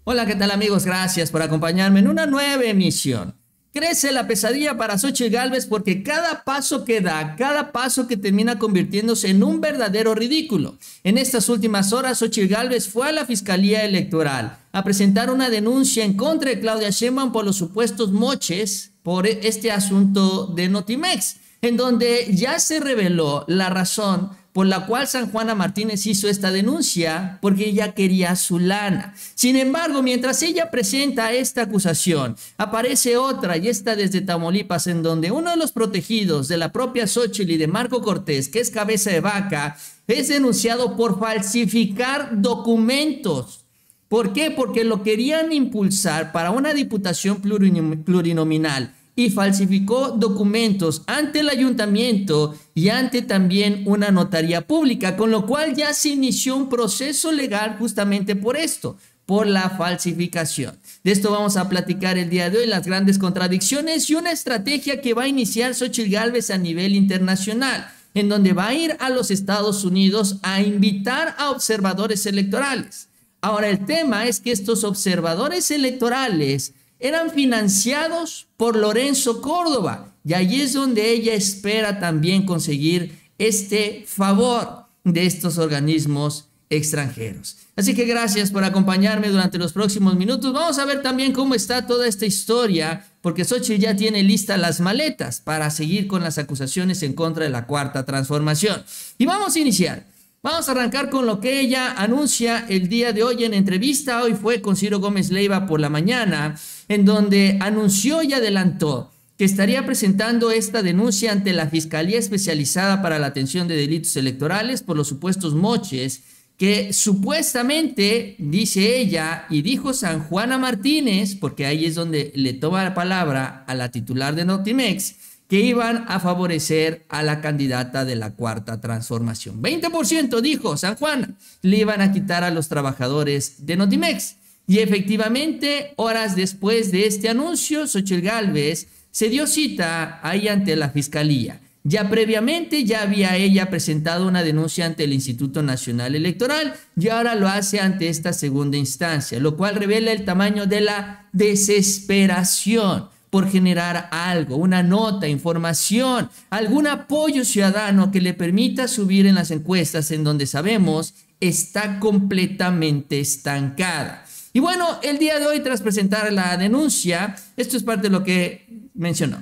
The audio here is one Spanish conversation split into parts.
Hola, ¿qué tal amigos? Gracias por acompañarme en una nueva emisión. Crece la pesadilla para Xóchitl Gálvez porque cada paso que da, cada paso que termina convirtiéndose en un verdadero ridículo. En estas últimas horas, Xóchitl Gálvez fue a la Fiscalía Electoral a presentar una denuncia en contra de Claudia Sheinbaum por los supuestos moches por este asunto de Notimex, en donde ya se reveló la razón por la cual San Juana Martínez hizo esta denuncia, porque ella quería su lana. Sin embargo, mientras ella presenta esta acusación, aparece otra, y esta desde Tamaulipas, en donde uno de los protegidos de la propia Xóchitl y de Marco Cortés, que es cabeza de vaca, es denunciado por falsificar documentos. ¿Por qué? Porque lo querían impulsar para una diputación plurinominal y falsificó documentos ante el ayuntamiento y ante también una notaría pública, con lo cual ya se inició un proceso legal justamente por esto, por la falsificación. De esto vamos a platicar el día de hoy, las grandes contradicciones y una estrategia que va a iniciar Xóchitl Gálvez a nivel internacional, en donde va a ir a los Estados Unidos a invitar a observadores electorales. Ahora, el tema es que estos observadores electorales eran financiados por Lorenzo Córdoba, y allí es donde ella espera también conseguir este favor de estos organismos extranjeros. Así que gracias por acompañarme durante los próximos minutos. Vamos a ver también cómo está toda esta historia, porque Xóchitl ya tiene listas las maletas para seguir con las acusaciones en contra de la Cuarta Transformación. Y vamos a iniciar. Vamos a arrancar con lo que ella anuncia el día de hoy en entrevista. Hoy fue con Ciro Gómez Leiva por la mañana, en donde anunció y adelantó que estaría presentando esta denuncia ante la Fiscalía Especializada para la Atención de Delitos Electorales por los supuestos moches que supuestamente, dice ella, y dijo San Juana Martínez, porque ahí es donde le toma la palabra a la titular de Notimex, que iban a favorecer a la candidata de la Cuarta Transformación. 20%, dijo San Juan, le iban a quitar a los trabajadores de Notimex. Y efectivamente, horas después de este anuncio, Xóchitl Gálvez se dio cita ahí ante la Fiscalía. Ya previamente ya había ella presentado una denuncia ante el Instituto Nacional Electoral y ahora lo hace ante esta segunda instancia, lo cual revela el tamaño de la desesperación por generar algo, una nota, información, algún apoyo ciudadano que le permita subir en las encuestas, en donde sabemos está completamente estancada. Y bueno, el día de hoy, tras presentar la denuncia, esto es parte de lo que mencionó.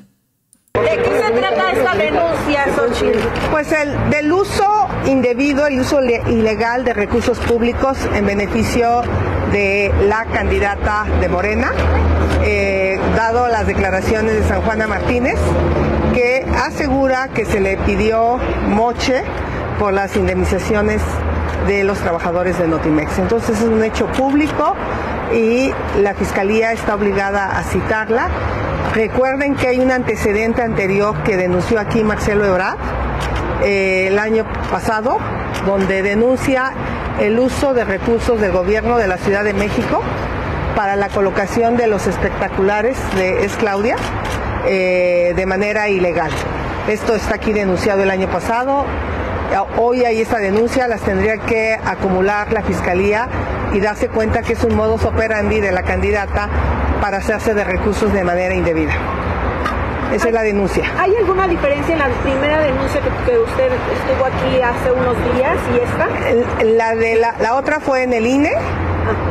¿De qué se trata esta denuncia, Xóchitl? Pues del uso indebido, el uso ilegal de recursos públicos en beneficio de la candidata de Morena, dado las declaraciones de San Juana Martínez, que asegura que se le pidió moche por las indemnizaciones de los trabajadores de Notimex. Entonces es un hecho público y la Fiscalía está obligada a citarla. Recuerden que hay un antecedente anterior que denunció aquí Marcelo Ebrard el año pasado, donde denuncia el uso de recursos del gobierno de la Ciudad de México para la colocación de los espectaculares de Es Claudia de manera ilegal. Esto está aquí denunciado el año pasado. Hoy hay esta denuncia, las tendría que acumular la Fiscalía y darse cuenta que es un modus operandi de la candidata para hacerse de recursos de manera indebida. Esa es la denuncia. ¿Hay alguna diferencia en la primera denuncia que usted estuvo aquí hace unos días y esta? La otra fue en el INE.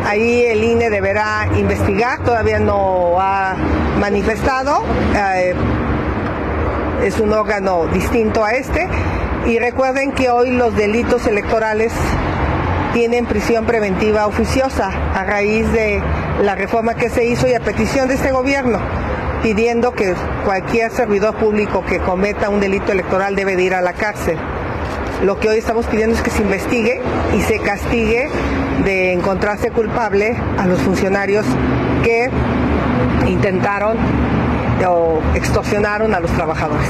Ahí el INE deberá investigar, todavía no ha manifestado. Es un órgano distinto a este. Y recuerden que hoy los delitos electorales tienen prisión preventiva oficiosa a raíz de la reforma que se hizo y a petición de este gobierno, pidiendo que cualquier servidor público que cometa un delito electoral debe de ir a la cárcel. Lo que hoy estamos pidiendo es que se investigue y se castigue de encontrarse culpable a los funcionarios que intentaron o extorsionaron a los trabajadores.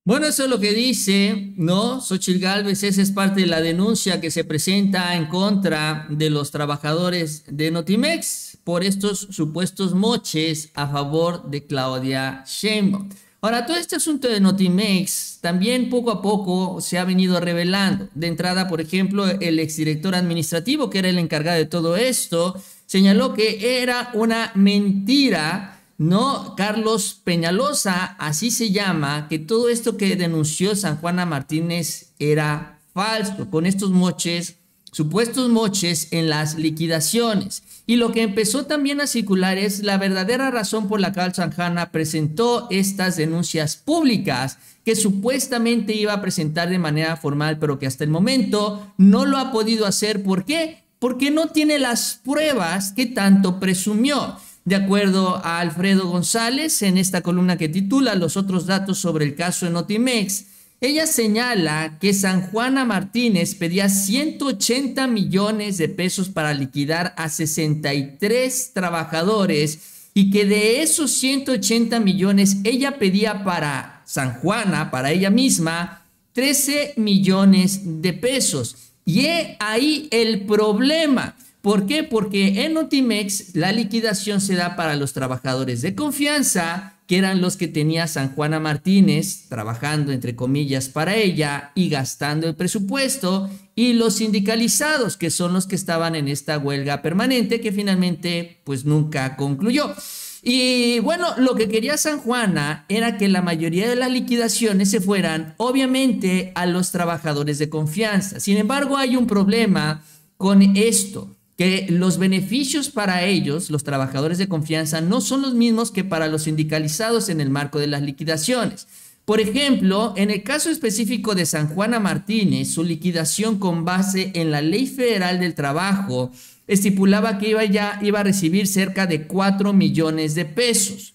Bueno, eso es lo que dice, ¿no? Xóchitl Gálvez, esa es parte de la denuncia que se presenta en contra de los trabajadores de Notimex por estos supuestos moches a favor de Claudia Sheinbaum. Ahora, todo este asunto de Notimex también poco a poco se ha venido revelando. De entrada, por ejemplo, el exdirector administrativo, que era el encargado de todo esto, señaló que era una mentira, ¿no? Carlos Peñalosa, así se llama, que todo esto que denunció San Juana Martínez era falso, con estos moches, supuestos moches en las liquidaciones. Y lo que empezó también a circular es la verdadera razón por la cual San Juana presentó estas denuncias públicas que supuestamente iba a presentar de manera formal, pero que hasta el momento no lo ha podido hacer. ¿Por qué? Porque no tiene las pruebas que tanto presumió. De acuerdo a Alfredo González, en esta columna que titula Los otros datos sobre el caso de Notimex, ella señala que San Juana Martínez pedía 180 millones de pesos para liquidar a 63 trabajadores y que de esos 180 millones ella pedía para San Juana, para ella misma, 13 millones de pesos. Y he ahí el problema. ¿Por qué? Porque en Notimex la liquidación se da para los trabajadores de confianza, que eran los que tenía San Juana Martínez trabajando entre comillas para ella y gastando el presupuesto, y los sindicalizados, que son los que estaban en esta huelga permanente que finalmente pues nunca concluyó. Y bueno, lo que quería San Juana era que la mayoría de las liquidaciones se fueran obviamente a los trabajadores de confianza. Sin embargo, hay un problema con esto, que los beneficios para ellos, los trabajadores de confianza, no son los mismos que para los sindicalizados en el marco de las liquidaciones. Por ejemplo, en el caso específico de San Juana Martínez, su liquidación con base en la Ley Federal del Trabajo estipulaba que iba a recibir cerca de 4 millones de pesos.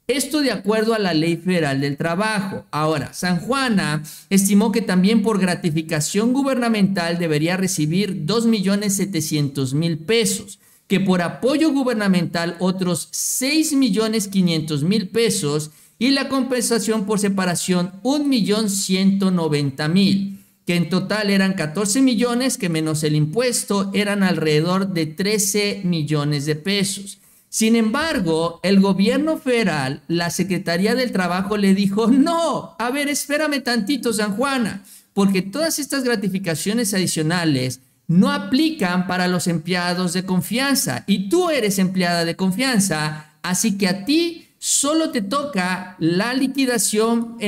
Esto de acuerdo a la Ley Federal del Trabajo. Ahora, San Juana estimó que también por gratificación gubernamental debería recibir 2.700.000 pesos, que por apoyo gubernamental otros 6.500.000 pesos y la compensación por separación 1.190.000, que en total eran 14 millones, que menos el impuesto eran alrededor de 13 millones de pesos. Sin embargo, el gobierno federal, la Secretaría del Trabajo le dijo, no, a ver, espérame tantito, San Juana, porque todas estas gratificaciones adicionales no aplican para los empleados de confianza y tú eres empleada de confianza, así que a ti solo te toca la liquidación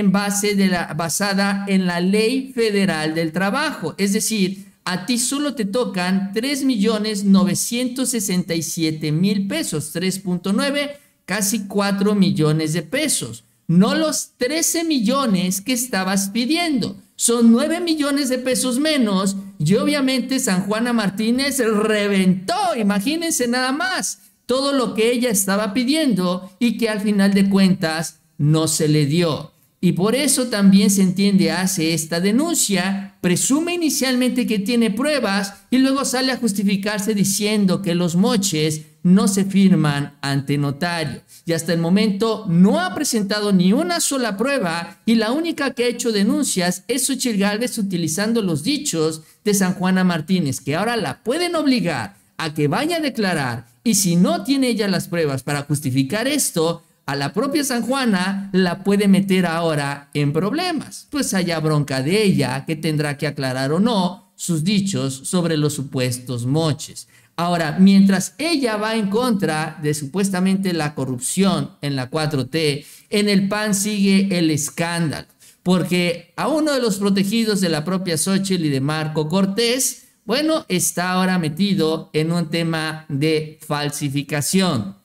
basada en la Ley Federal del Trabajo, es decir, a ti solo te tocan 3.967.000 pesos, 3.9, casi 4 millones de pesos. No los 13 millones que estabas pidiendo. Son 9 millones de pesos menos y obviamente San Juana Martínez reventó, imagínense nada más, todo lo que ella estaba pidiendo y que al final de cuentas no se le dio. Y por eso también se entiende, hace esta denuncia, presume inicialmente que tiene pruebas y luego sale a justificarse diciendo que los moches no se firman ante notario. Y hasta el momento no ha presentado ni una sola prueba y la única que ha hecho denuncias es Xóchitl Gálvez utilizando los dichos de San Juana Martínez, que ahora la pueden obligar a que vaya a declarar y si no tiene ella las pruebas para justificar esto, a la propia San Juana la puede meter ahora en problemas. Pues haya bronca de ella que tendrá que aclarar o no sus dichos sobre los supuestos moches. Ahora, mientras ella va en contra de supuestamente la corrupción en la 4T, en el PAN sigue el escándalo, porque a uno de los protegidos de la propia Xóchitl y de Marco Cortés, bueno, está ahora metido en un tema de falsificación.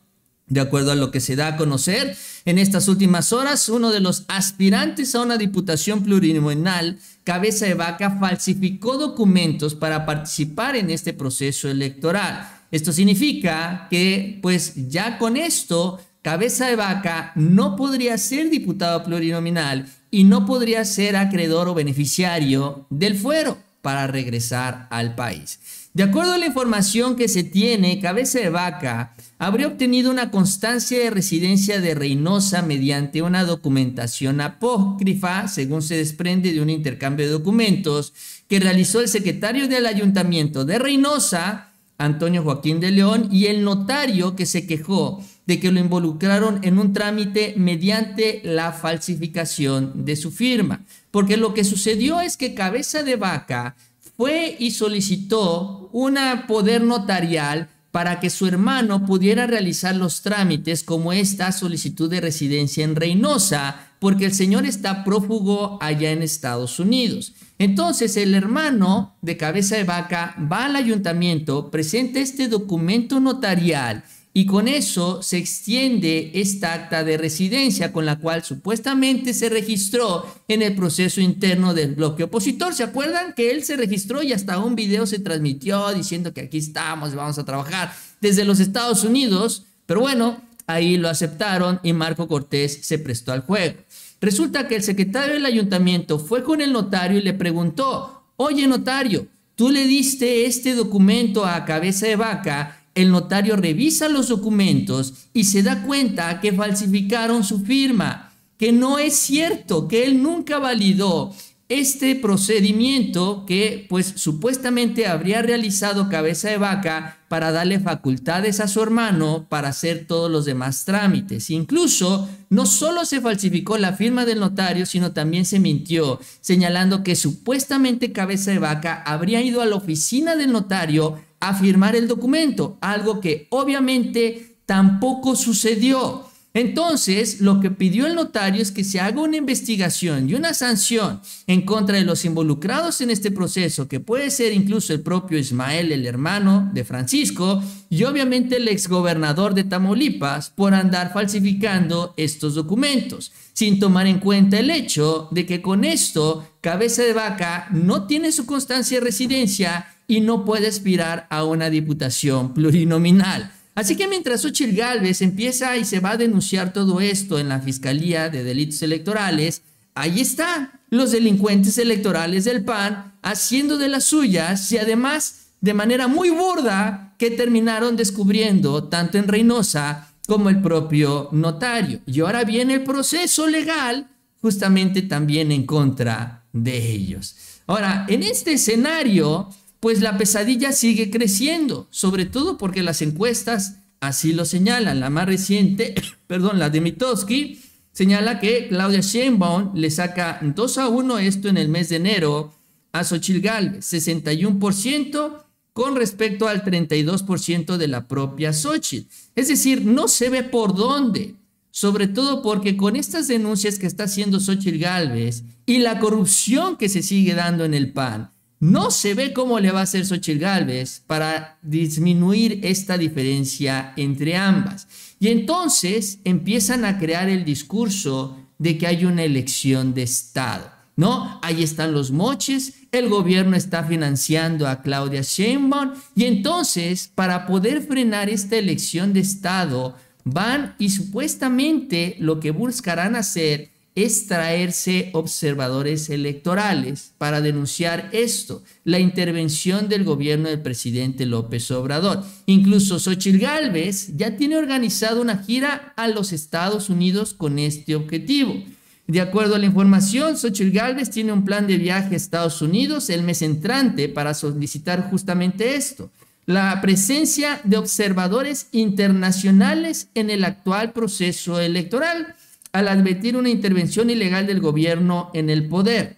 De acuerdo a lo que se da a conocer en estas últimas horas, uno de los aspirantes a una diputación plurinominal, Cabeza de Vaca, falsificó documentos para participar en este proceso electoral. Esto significa que, pues ya con esto, Cabeza de Vaca no podría ser diputado plurinominal y no podría ser acreedor o beneficiario del fuero para regresar al país. De acuerdo a la información que se tiene, Cabeza de Vaca habría obtenido una constancia de residencia de Reynosa mediante una documentación apócrifa, según se desprende de un intercambio de documentos que realizó el secretario del Ayuntamiento de Reynosa, Antonio Joaquín de León, y el notario que se quejó de que lo involucraron en un trámite mediante la falsificación de su firma. Porque lo que sucedió es que Cabeza de Vaca fue y solicitó un poder notarial para que su hermano pudiera realizar los trámites como esta solicitud de residencia en Reynosa, porque el señor está prófugo allá en Estados Unidos. Entonces el hermano de Cabeza de Vaca va al ayuntamiento, presenta este documento notarial y con eso se extiende esta acta de residencia con la cual supuestamente se registró en el proceso interno del bloque opositor. ¿Se acuerdan que él se registró y hasta un video se transmitió diciendo que aquí estamos y vamos a trabajar desde los Estados Unidos? Pero bueno, ahí lo aceptaron y Marco Cortés se prestó al juego. Resulta que el secretario del ayuntamiento fue con el notario y le preguntó: oye, notario, tú le diste este documento a Cabeza de Vaca. El notario revisa los documentos y se da cuenta que falsificaron su firma, que no es cierto, que él nunca validó este procedimiento que pues supuestamente habría realizado Cabeza de Vaca para darle facultades a su hermano para hacer todos los demás trámites. Incluso no solo se falsificó la firma del notario, sino también se mintió, señalando que supuestamente Cabeza de Vaca habría ido a la oficina del notario a firmar el documento, algo que obviamente tampoco sucedió. Entonces, lo que pidió el notario es que se haga una investigación y una sanción en contra de los involucrados en este proceso, que puede ser incluso el propio Ismael, el hermano de Francisco, y obviamente el exgobernador de Tamaulipas, por andar falsificando estos documentos, sin tomar en cuenta el hecho de que con esto Cabeza de Vaca no tiene su constancia de residencia y no puede aspirar a una diputación plurinominal. Así que mientras Xóchitl Gálvez empieza y se va a denunciar todo esto en la Fiscalía de Delitos Electorales, ahí están los delincuentes electorales del PAN haciendo de las suyas y además de manera muy burda que terminaron descubriendo tanto en Reynosa como el propio notario. Y ahora viene el proceso legal justamente también en contra de ellos. Ahora, en este escenario, pues la pesadilla sigue creciendo, sobre todo porque las encuestas así lo señalan. La más reciente, la de Mitofsky, señala que Claudia Sheinbaum le saca 2-1 esto en el mes de enero a Xóchitl Gálvez, 61% con respecto al 32% de la propia Xóchitl. Es decir, no se ve por dónde, sobre todo porque con estas denuncias que está haciendo Xóchitl Gálvez y la corrupción que se sigue dando en el PAN, no se ve cómo le va a hacer Xóchitl Gálvez para disminuir esta diferencia entre ambas. Y entonces empiezan a crear el discurso de que hay una elección de Estado, ¿no? Ahí están los moches, el gobierno está financiando a Claudia Sheinbaum y entonces para poder frenar esta elección de Estado van y supuestamente lo que buscarán hacer es traerse observadores electorales para denunciar esto, la intervención del gobierno del presidente López Obrador. Incluso Xóchitl Gálvez ya tiene organizado una gira a los Estados Unidos con este objetivo. De acuerdo a la información, Xóchitl Gálvez tiene un plan de viaje a Estados Unidos el mes entrante para solicitar justamente esto, la presencia de observadores internacionales en el actual proceso electoral, al advertir una intervención ilegal del gobierno en el poder.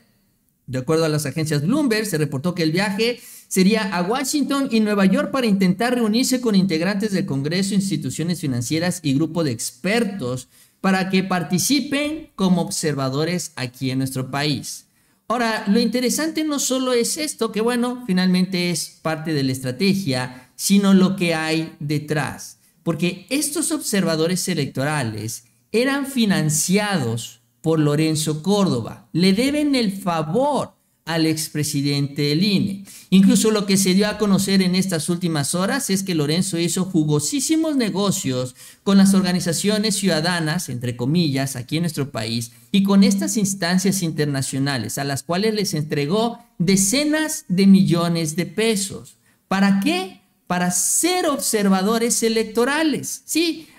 De acuerdo a las agencias Bloomberg, se reportó que el viaje sería a Washington y Nueva York para intentar reunirse con integrantes del Congreso, instituciones financieras y grupo de expertos para que participen como observadores aquí en nuestro país. Ahora, lo interesante no solo es esto, que bueno, finalmente es parte de la estrategia, sino lo que hay detrás. Porque estos observadores electorales eran financiados por Lorenzo Córdoba, le deben el favor al expresidente del INE. Incluso lo que se dio a conocer en estas últimas horas es que Lorenzo hizo jugosísimos negocios con las organizaciones ciudadanas, entre comillas, aquí en nuestro país, y con estas instancias internacionales a las cuales les entregó decenas de millones de pesos. ¿Para qué? Para ser observadores electorales. Sí,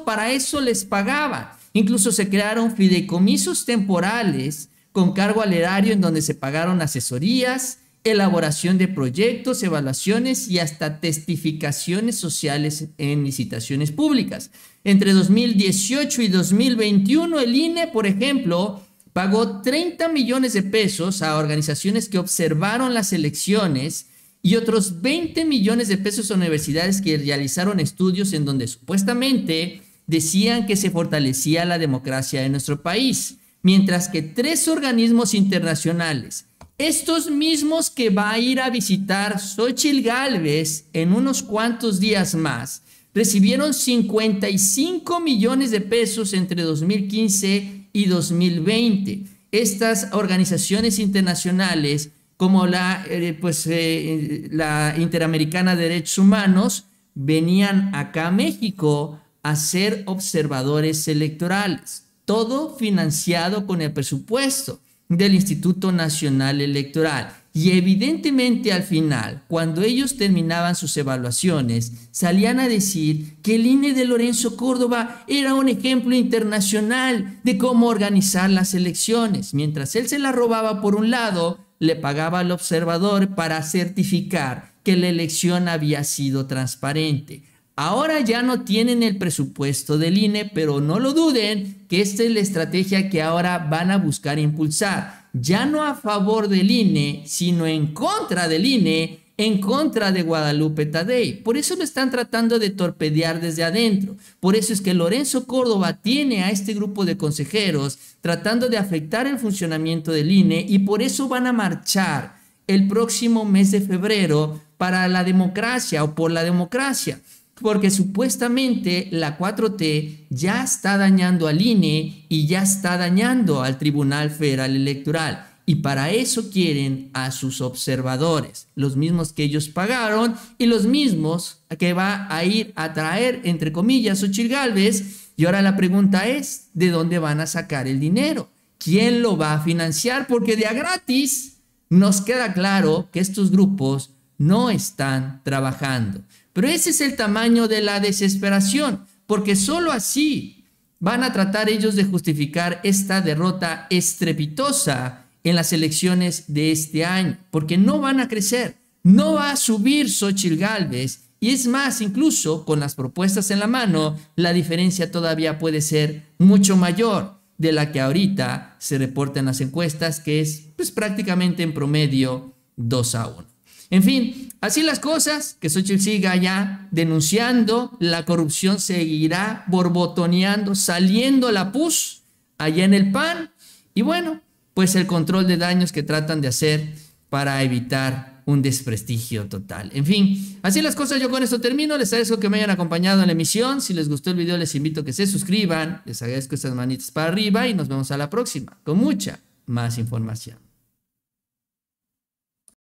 para eso les pagaban. Incluso se crearon fideicomisos temporales con cargo al erario en donde se pagaron asesorías, elaboración de proyectos, evaluaciones y hasta testificaciones sociales en licitaciones públicas. Entre 2018 y 2021 el INE, por ejemplo, pagó 30 millones de pesos a organizaciones que observaron las elecciones y otros 20 millones de pesos a universidades que realizaron estudios en donde supuestamente decían que se fortalecía la democracia en nuestro país, mientras que 3 organismos internacionales, estos mismos que va a ir a visitar Xóchitl Gálvez en unos cuantos días más, recibieron 55 millones de pesos entre 2015 y 2020. Estas organizaciones internacionales como la Interamericana de Derechos Humanos venían acá a México a ser observadores electorales. Todo financiado con el presupuesto del Instituto Nacional Electoral. Y evidentemente al final, cuando ellos terminaban sus evaluaciones, salían a decir que el INE de Lorenzo Córdoba era un ejemplo internacional de cómo organizar las elecciones. Mientras él se la robaba por un lado, le pagaba al observador para certificar que la elección había sido transparente. Ahora ya no tienen el presupuesto del INE, pero no lo duden que esta es la estrategia que ahora van a buscar impulsar. Ya no a favor del INE, sino en contra del INE, en contra de Guadalupe Tadei. Por eso lo están tratando de torpedear desde adentro. Por eso es que Lorenzo Córdoba tiene a este grupo de consejeros tratando de afectar el funcionamiento del INE, y por eso van a marchar el próximo mes de febrero para la democracia o por la democracia. Porque supuestamente la 4T ya está dañando al INE y ya está dañando al Tribunal Federal Electoral. Y para eso quieren a sus observadores, los mismos que ellos pagaron y los mismos que va a ir a traer, entre comillas, Xóchitl Gálvez. Y ahora la pregunta es, ¿de dónde van a sacar el dinero? ¿Quién lo va a financiar? Porque de a gratis nos queda claro que estos grupos no están trabajando. Pero ese es el tamaño de la desesperación, porque solo así van a tratar ellos de justificar esta derrota estrepitosa en las elecciones de este año, porque no van a crecer, no va a subir Xóchitl Gálvez, y es más, incluso con las propuestas en la mano, la diferencia todavía puede ser mucho mayor de la que ahorita se reporta en las encuestas, que es pues prácticamente en promedio 2-1. En fin, así las cosas, que Xóchitl siga ya denunciando, la corrupción seguirá borbotoneando, saliendo la pus allá en el PAN, y bueno, pues el control de daños que tratan de hacer para evitar un desprestigio total. En fin, así las cosas, yo con esto termino. Les agradezco que me hayan acompañado en la emisión. Si les gustó el video, les invito a que se suscriban. Les agradezco estas manitas para arriba y nos vemos a la próxima con mucha más información.